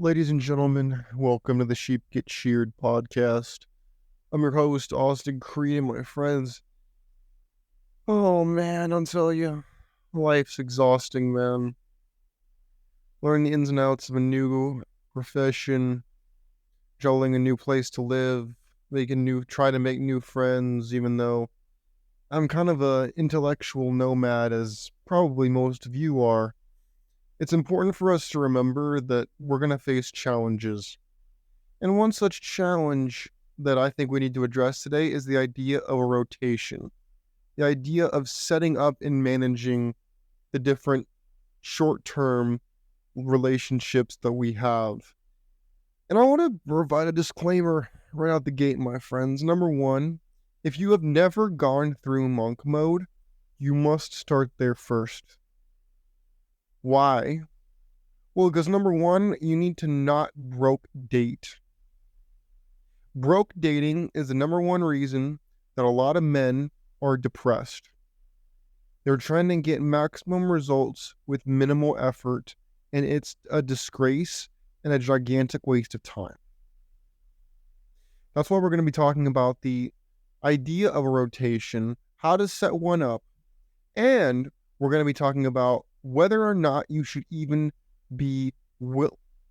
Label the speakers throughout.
Speaker 1: Ladies and gentlemen, welcome to the Sheep Get Sheared Podcast. I'm your host, Austin Creed, and my friends. Oh man, I'll tell you, life's exhausting, man. Learning the ins and outs of a new profession, juggling a new place to live, try to make new friends, even though I'm kind of a intellectual nomad, as probably most of you are. It's important for us to remember that we're going to face challenges. And one such challenge that I think we need to address today is the idea of a rotation. The idea of setting up and managing the different short-term relationships that we have. And I want to provide a disclaimer right out the gate, my friends. Number one, if you have never gone through monk mode, you must start there first. Why? Well, because number one, you need to not broke date. Broke dating is the number one reason that a lot of men are depressed. They're trying to get maximum results with minimal effort, and it's a disgrace and a gigantic waste of time. That's why we're going to be talking about the idea of a rotation, how to set one up, and we're going to be talking about whether or not you should even be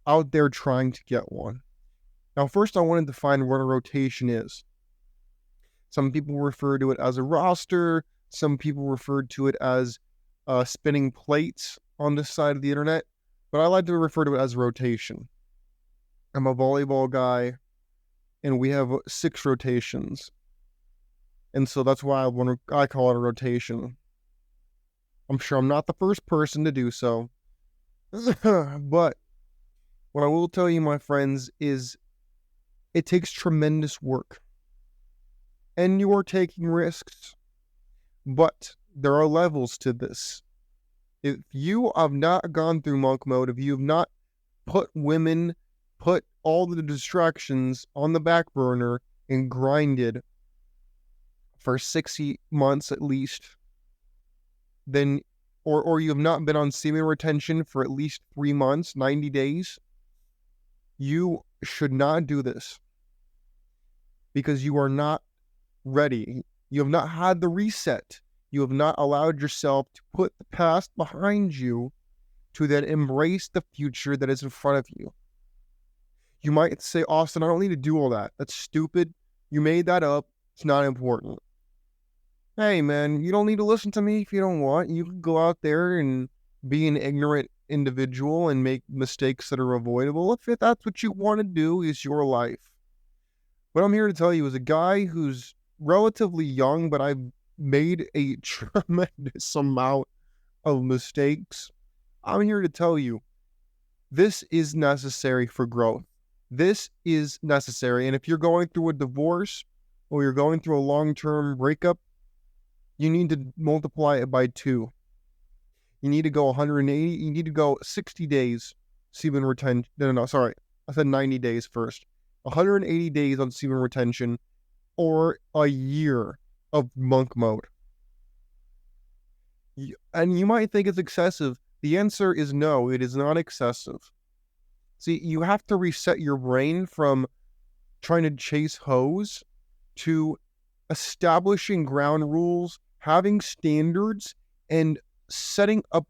Speaker 1: out there trying to get one. Now, first I want to define what a rotation is. Some people refer to it as a roster. Some people refer to it as spinning plates on this side of the internet, but I like to refer to it as rotation. I'm a volleyball guy, and we have 6 rotations. And so that's why I call it a rotation. I'm sure I'm not the first person to do so. But what I will tell you, my friends, is it takes tremendous work. And you are taking risks. But there are levels to this. If you have not gone through monk mode, if you have not put all the distractions on the back burner and grinded for 60 months at least, then or you have not been on semen retention for at least 3 months, 90 days, you should not do this. Because you are not ready. You have not had the reset. You have not allowed yourself to put the past behind you to then embrace the future that is in front of you. You might say, Austin, I don't need to do all that. That's stupid. You made that up. It's not important. Hey, man, you don't need to listen to me if you don't want. You can go out there and be an ignorant individual and make mistakes that are avoidable. If that's what you want to do, it's your life. What I'm here to tell you is a guy who's relatively young, but I've made a tremendous amount of mistakes. I'm here to tell you, this is necessary for growth. This is necessary. And if you're going through a divorce or you're going through a long-term breakup, you need to multiply it by 2. You need to go 180. You need to go 60 days semen retention. No, sorry. I said 90 days first. 180 days on semen retention or a year of monk mode. And you might think it's excessive. The answer is no, it is not excessive. See, you have to reset your brain from trying to chase hoes to establishing ground rules, having standards, and setting up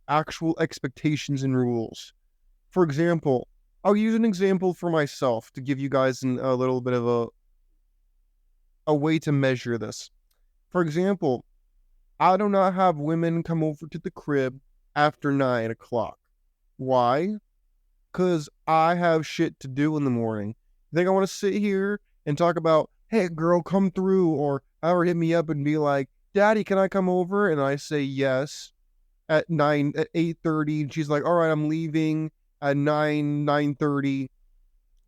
Speaker 1: actual expectations and rules. For example, I'll use an example for myself to give you guys a little bit of a way to measure this. For example, I do not have women come over to the crib after 9 o'clock. Why? Because I have shit to do in the morning. You think I want to sit here and talk about, hey girl, come through, or have her hit me up and be like, Daddy, can I come over? And I say yes at 8:30. And she's like, all right, I'm leaving at 9:30.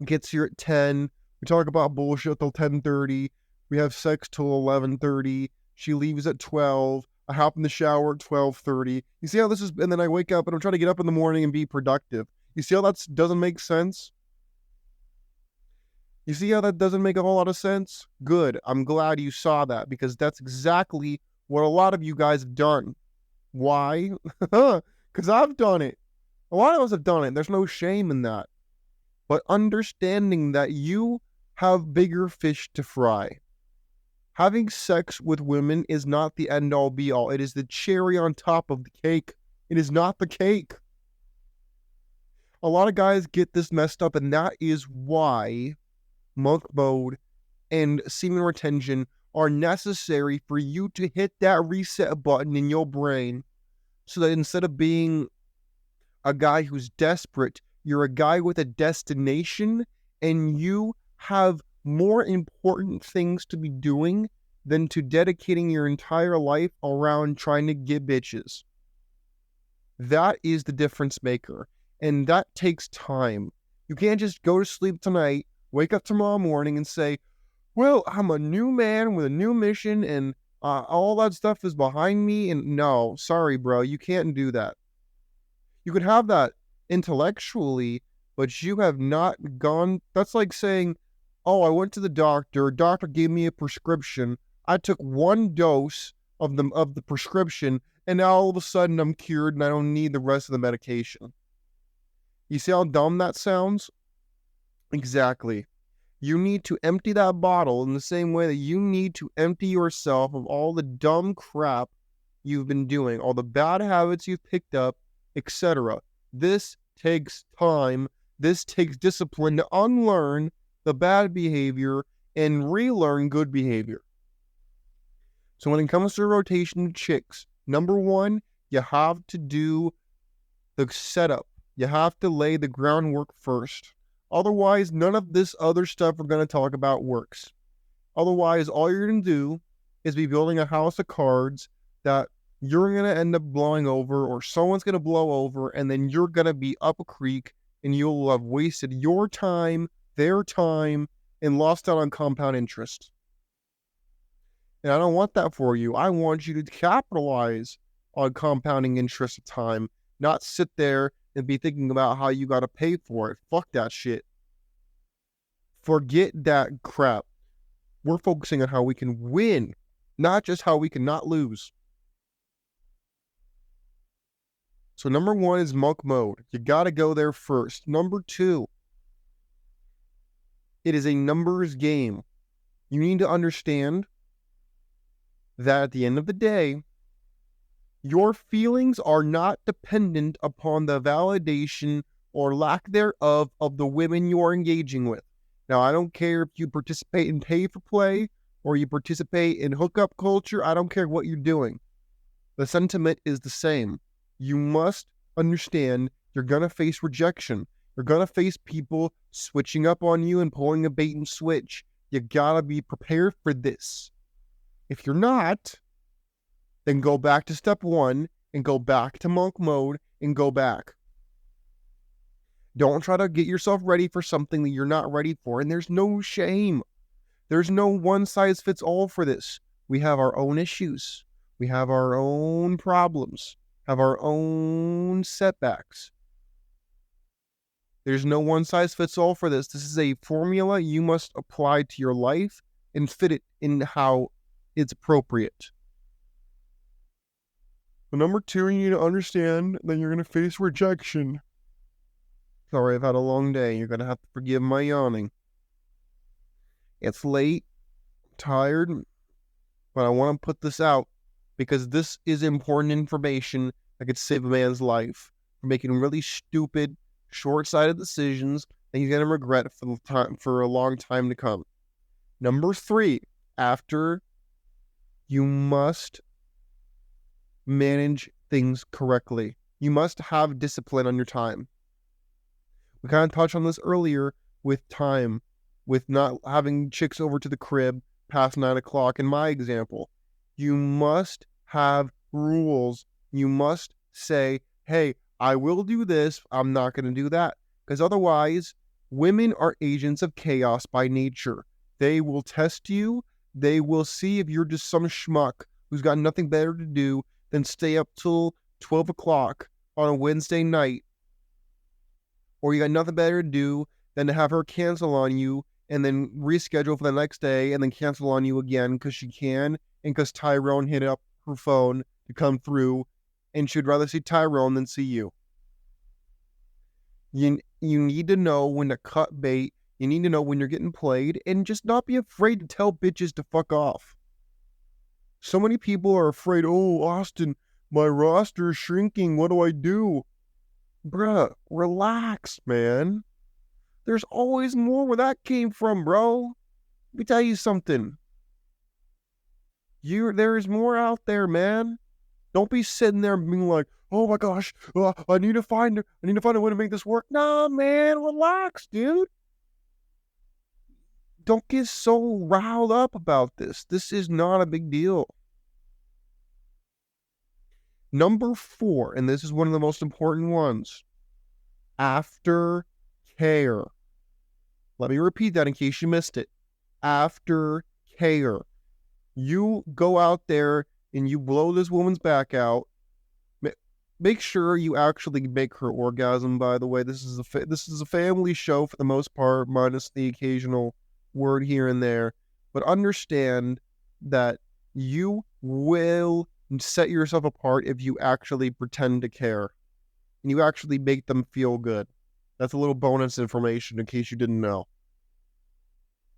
Speaker 1: Gets here at 10. We talk about bullshit till 10:30. We have sex till 11:30. She leaves at 12. I hop in the shower at 12:30. You see how this is? And then I wake up and I'm trying to get up in the morning and be productive. You see how that doesn't make sense? You see how that doesn't make a whole lot of sense? Good. I'm glad you saw that, because that's exactly what a lot of you guys have done. Why? Because I've done it. A lot of us have done it. There's no shame in that. but understanding that you have bigger fish to fry. Having sex with women is not the end-all be-all. It is the cherry on top of the cake. It is not the cake. A lot of guys get this messed up, and that is why monk mode and semen retention are necessary for you to hit that reset button in your brain so that instead of being a guy who's desperate, you're a guy with a destination and you have more important things to be doing than to dedicating your entire life around trying to get bitches. That is the difference maker. And that takes time. You can't just go to sleep tonight, wake up tomorrow morning and say, well, I'm a new man with a new mission and all that stuff is behind me. And no, sorry, bro, you can't do that. You could have that intellectually, but you have not gone. That's like saying, oh, I went to the doctor gave me a prescription. I took one dose of the prescription, and now all of a sudden I'm cured and I don't need the rest of the medication. You see how dumb that sounds? Exactly. You need to empty that bottle in the same way that you need to empty yourself of all the dumb crap you've been doing, all the bad habits you've picked up, etc. This takes time. This takes discipline to unlearn the bad behavior and relearn good behavior. So when it comes to rotation of chicks, number one, you have to do the setup. You have to lay the groundwork first. Otherwise, none of this other stuff we're going to talk about works. Otherwise, all you're going to do is be building a house of cards that you're going to end up blowing over, or someone's going to blow over, and then you're going to be up a creek and you'll have wasted your time, their time, and lost out on compound interest. And I don't want that for you. I want you to capitalize on compounding interest of time, not sit there and be thinking about how you got to pay for it. Fuck that shit. Forget that crap. We're focusing on how we can win, not just how we can not lose. So number one is monk mode. You got to go there first. Number two, it is a numbers game. You need to understand that at the end of the day, your feelings are not dependent upon the validation or lack thereof of the women you are engaging with. Now, I don't care if you participate in pay for play or you participate in hookup culture. I don't care what you're doing. The sentiment is the same. You must understand you're going to face rejection. You're going to face people switching up on you and pulling a bait and switch. You got to be prepared for this. If you're not, then go back to step one and go back to monk mode and go back. Don't try to get yourself ready for something that you're not ready for. And there's no shame. There's no one size fits all for this. We have our own issues. We have our own problems, have our own setbacks. There's no one size fits all for this. This is a formula you must apply to your life and fit it in how it's appropriate. But number two, you need to understand that you're going to face rejection. Sorry, I've had a long day. You're going to have to forgive my yawning. It's late, tired, but I want to put this out because this is important information that could save a man's life from making really stupid, short-sighted decisions that he's going to regret for a long time to come. Number three, after you must manage things correctly. You must have discipline on your time. We kind of touched on this earlier with time, with not having chicks over to the crib past 9 o'clock in my example. You must have rules. You must say, hey, I will do this. I'm not going to do that. Because otherwise, women are agents of chaos by nature. They will test you. They will see if you're just some schmuck who's got nothing better to do than stay up till 12 o'clock on a Wednesday night. Or you got nothing better to do than to have her cancel on you and then reschedule for the next day and then cancel on you again because she can and because Tyrone hit up her phone to come through and she'd rather see Tyrone than see you. You need to know when to cut bait. You need to know when you're getting played, and just not be afraid to tell bitches to fuck off. So many people are afraid, oh, Austin, my roster is shrinking. What do I do? Bruh, relax, man. There's always more where that came from, bro. Let me tell you something. There is more out there, man. Don't be sitting there being like, oh my gosh, I need to find a way to make this work. Nah, man, relax, dude. Don't get so riled up about this. This is not a big deal. Number 4, and this is one of the most important ones, aftercare. Let me repeat that in case you missed it. Aftercare. You go out there and you blow this woman's back out. Make sure you actually make her orgasm, by the way. This is a family show for the most part, minus the occasional word here and there. But understand that you will set yourself apart if you actually pretend to care and you actually make them feel good. That's a little bonus information in case you didn't know.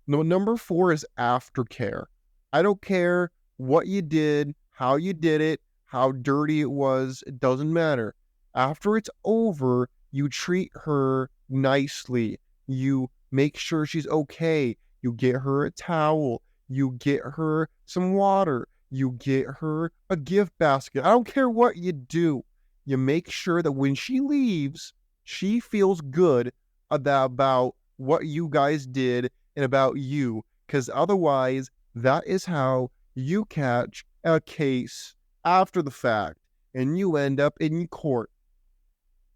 Speaker 1: Number 4 is aftercare. I don't care what you did, how you did it, how dirty it was. It doesn't matter. After it's over, you treat her nicely. You make sure she's okay. You get her a towel. You get her some water. You get her a gift basket. I don't care what you do. You make sure that when she leaves, she feels good about what you guys did and about you. Because otherwise, that is how you catch a case after the fact, and you end up in court.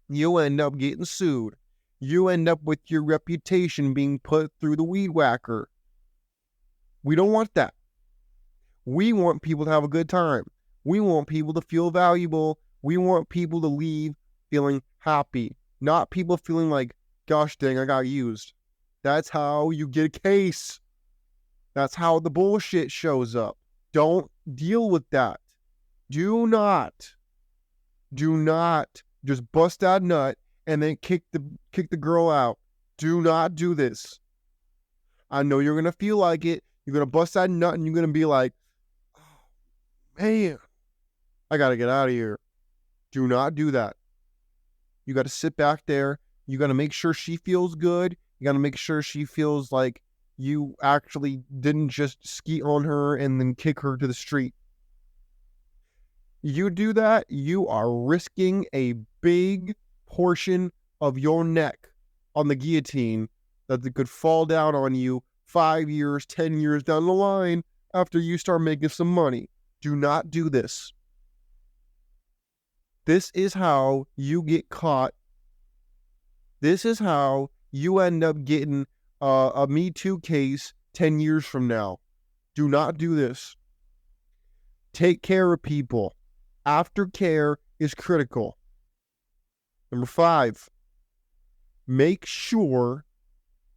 Speaker 1: You end up getting sued. You end up with your reputation being put through the weed whacker. We don't want that. We want people to have a good time. We want people to feel valuable. We want people to leave feeling happy, not people feeling like, gosh dang, I got used. That's how you get a case. That's how the bullshit shows up. Don't deal with that. Do not just bust that nut and then kick the girl out. Do not do this. I know you're going to feel like it. You're going to bust that nut and you're going to be like, oh, man, I got to get out of here. Do not do that. You got to sit back there. You got to make sure she feels good. You got to make sure she feels like you actually didn't just skeet on her and then kick her to the street. You do that, you are risking a big portion of your neck on the guillotine that could fall down on you 5 years, 10 years down the line after you start making some money. Do not do this. This is how you get caught. This is how you end up getting a Me Too case 10 years from now. Do not do this. Take care of people. Aftercare is critical. Number 5, make sure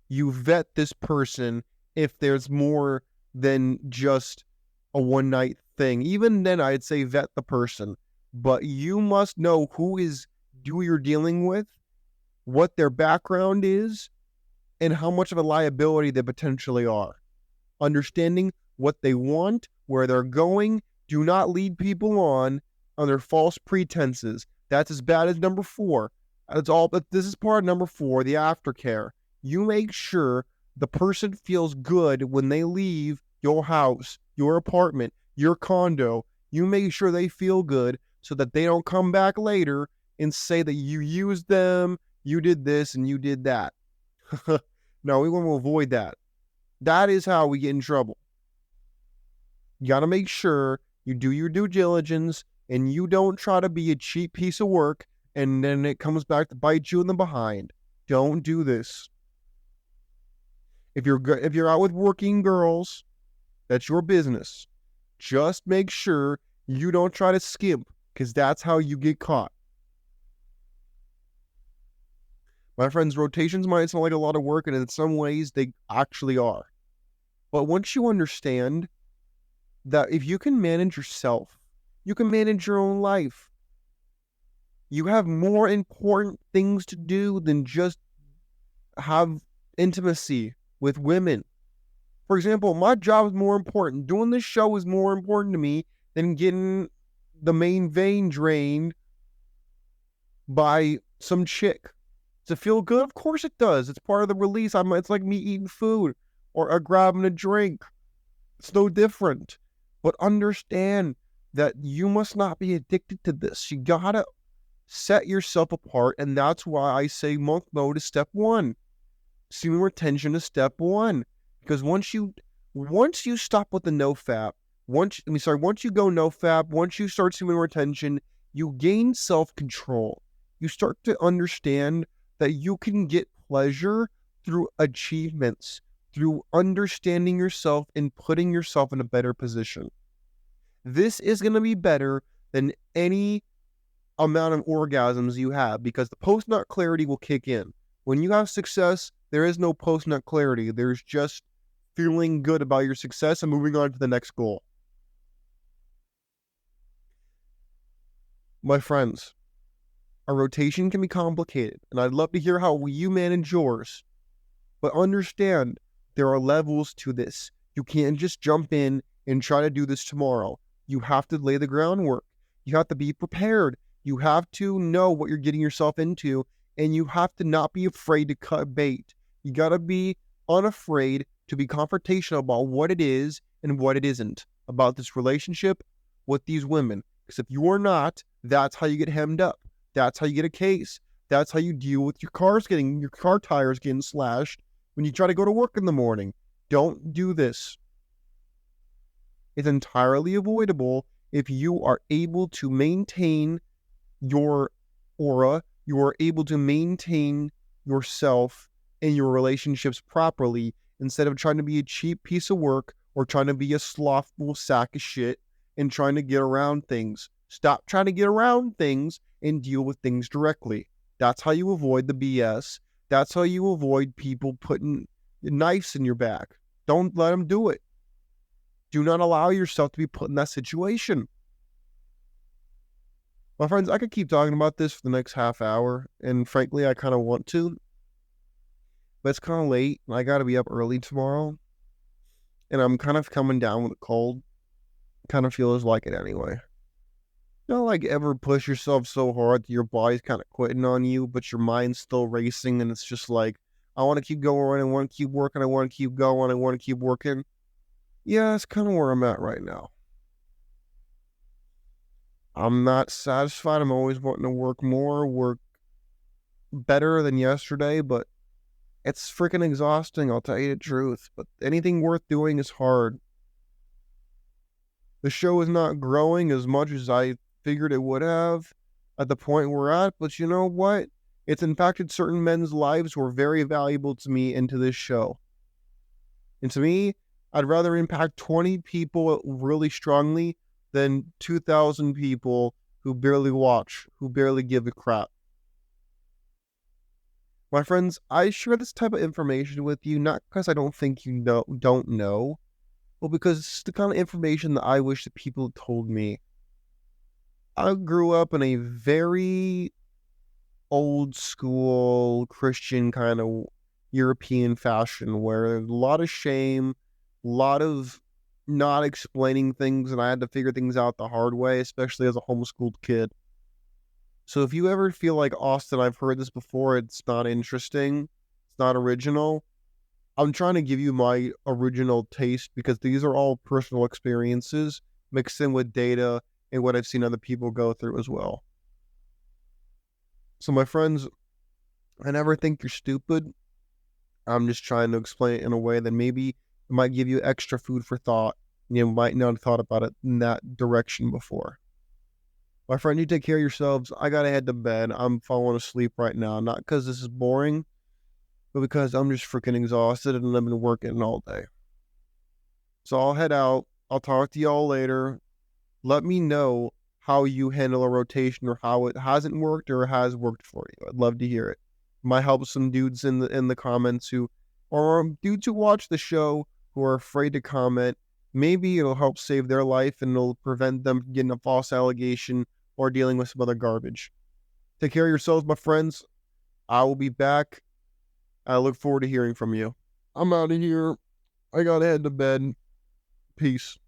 Speaker 1: you vet this person if there's more than just a one-night thing. Even then, I'd say vet the person. But you must know who you're dealing with, what their background is, and how much of a liability they potentially are. Understanding what they want, where they're going. Do not lead people on under false pretenses. That's as bad as number 4. That's all, but this is part of number 4, the aftercare. You make sure the person feels good when they leave your house, your apartment, your condo. You make sure they feel good so that they don't come back later and say that you used them, you did this, and you did that. No, we want to avoid that. That is how we get in trouble. You got to make sure you do your due diligence and you don't try to be a cheap piece of work and then it comes back to bite you in the behind. Don't do this. If you're out with working girls, that's your business. Just make sure you don't try to skimp, because that's how you get caught. My friends, rotations might sound like a lot of work, and in some ways they actually are. But once you understand that if you can manage yourself, you can manage your own life. You have more important things to do than just have intimacy with women. For example, my job is more important. Doing this show is more important to me than getting the main vein drained by some chick. Does it feel good? Of course it does. It's part of the release. It's like me eating food or grabbing a drink. It's no different. But understand that you must not be addicted to this. You gotta set yourself apart, and that's why I say monk mode is step one. Semen retention is step one. Because once you stop with the nofap, once you go nofap, once you start semen retention, you gain self-control. You start to understand that you can get pleasure through achievements, through understanding yourself and putting yourself in a better position. This is going to be better than any amount of orgasms you have, because the post-nut clarity will kick in. When you have success, there is no post-nut clarity. There's just feeling good about your success and moving on to the next goal. My friends, a rotation can be complicated, and I'd love to hear how you manage yours. But understand, there are levels to this. You can't just jump in and try to do this tomorrow. You have to lay the groundwork. You have to be prepared. You have to know what you're getting yourself into, and you have to not be afraid to cut bait. You got to be unafraid to be confrontational about what it is and what it isn't about this relationship with these women. Because if you are not, that's how you get hemmed up. That's how you get a case. That's how you deal with your car tires getting slashed when you try to go to work in the morning. Don't do this. It's entirely avoidable if you are able to maintain your aura, you are able to maintain yourself and your relationships properly, instead of trying to be a cheap piece of work or trying to be a slothful sack of shit and trying to get around things. Stop trying to get around things and deal with things directly. That's how you avoid the BS. That's how you avoid people putting knives in your back. Don't let them do it. Do not allow yourself to be put in that situation. My friends, I could keep talking about this for the next half hour, and frankly, I kind of want to. But it's kind of late, and I got to be up early tomorrow. And I'm kind of coming down with a cold. Kind of feels like it anyway. You don't like ever push yourself so hard that your body's kind of quitting on you, but your mind's still racing, and it's just like, I want to keep going, I want to keep working, I want to keep going, I want to keep working. Yeah, that's kind of where I'm at right now. I'm not satisfied. I'm always wanting to work more, work better than yesterday, but it's freaking exhausting, I'll tell you the truth. But anything worth doing is hard. The show is not growing as much as I figured it would have at the point we're at, but you know what? It's impacted certain men's lives who are very valuable to me into this show. And to me, I'd rather impact 20 people really strongly than 2,000 people who barely watch, who barely give a crap. My friends, I share this type of information with you not because I don't think you don't know, but because it's the kind of information that I wish that people told me. I grew up in a very old school Christian kind of European fashion where there's a lot of shame, a lot of not explaining things, and I had to figure things out the hard way, especially as a homeschooled kid. So if you ever feel like, Austin, I've heard this before, it's not interesting, it's not original, I'm trying to give you my original taste because these are all personal experiences mixed in with data and what I've seen other people go through as well. So my friends, I never think you're stupid. I'm just trying to explain it in a way that maybe it might give you extra food for thought. You might not have thought about it in that direction before. My friend, you take care of yourselves. I gotta head to bed. I'm falling asleep right now. Not because this is boring, but because I'm just freaking exhausted and I've been working all day. So I'll head out. I'll talk to y'all later. Let me know how you handle a rotation or how it hasn't worked or has worked for you. I'd love to hear it. Might help some dudes in the comments or dudes who watch the show who are afraid to comment. Maybe it'll help save their life and it'll prevent them from getting a false allegation or dealing with some other garbage. Take care of yourselves, my friends. I will be back. I look forward to hearing from you. I'm out of here. I gotta head to bed. Peace.